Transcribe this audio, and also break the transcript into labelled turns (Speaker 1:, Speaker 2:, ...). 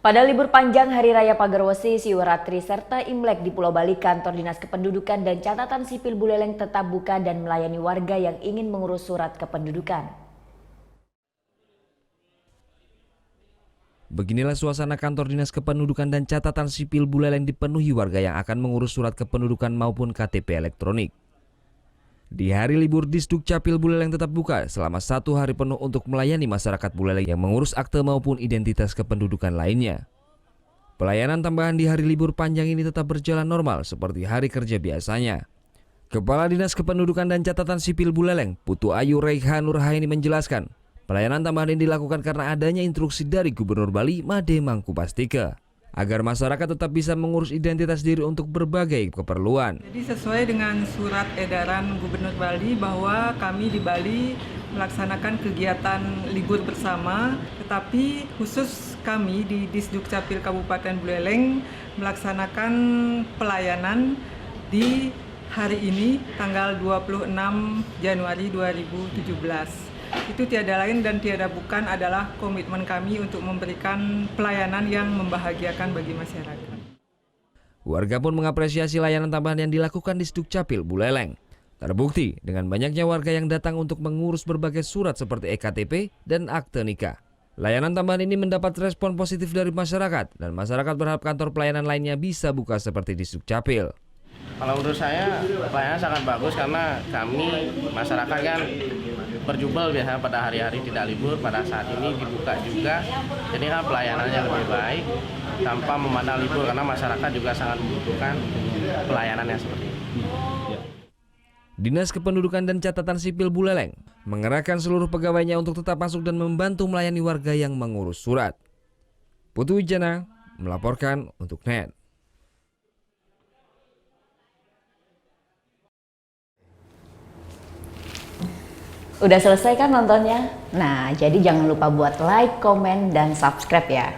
Speaker 1: Pada libur panjang Hari Raya Pagerwesi, Siwaratri, serta Imlek di Pulau Bali, kantor Dinas Kependudukan dan Catatan Sipil Buleleng tetap buka dan melayani warga yang ingin mengurus surat kependudukan.
Speaker 2: Beginilah suasana kantor Dinas Kependudukan dan Catatan Sipil Buleleng dipenuhi warga yang akan mengurus surat kependudukan maupun KTP elektronik. Di hari libur, Disduk Capil Buleleng tetap buka selama 1 hari penuh untuk melayani masyarakat Buleleng yang mengurus akte maupun identitas kependudukan lainnya. Pelayanan tambahan di hari libur panjang ini tetap berjalan normal seperti hari kerja biasanya. Kepala Dinas Kependudukan dan Catatan Sipil Buleleng, Putu Ayu Reikhan Nurhaini menjelaskan, pelayanan tambahan ini dilakukan karena adanya instruksi dari Gubernur Bali Made Mangkubastike agar masyarakat tetap bisa mengurus identitas diri untuk berbagai keperluan.
Speaker 3: Jadi sesuai dengan surat edaran Gubernur Bali bahwa kami di Bali melaksanakan kegiatan libur bersama, tetapi khusus kami di Disduk Capil Kabupaten Buleleng melaksanakan pelayanan di hari ini tanggal 26 Januari 2017. Itu tiada lain dan tiada bukan adalah komitmen kami untuk memberikan pelayanan yang membahagiakan bagi masyarakat.
Speaker 2: Warga pun mengapresiasi layanan tambahan yang dilakukan di Sdukcapil Buleleng. Terbukti dengan banyaknya warga yang datang untuk mengurus berbagai surat seperti EKTP dan akte nikah. Layanan tambahan ini mendapat respon positif dari masyarakat dan masyarakat berharap kantor pelayanan lainnya bisa buka seperti di Sdukcapil.
Speaker 4: Kalau menurut saya pelayanan sangat bagus karena kami masyarakat kan berjubel biasanya pada hari-hari tidak libur, pada saat ini dibuka juga, jadi kan pelayanannya lebih baik tanpa memandang libur karena masyarakat juga sangat membutuhkan pelayanan yang seperti ini.
Speaker 2: Dinas Kependudukan dan Catatan Sipil Buleleng mengerahkan seluruh pegawainya untuk tetap masuk dan membantu melayani warga yang mengurus surat. Putu Wijana melaporkan untuk NET.
Speaker 1: Udah selesai kan nontonnya? Nah, jadi jangan lupa buat like, komen, dan subscribe ya.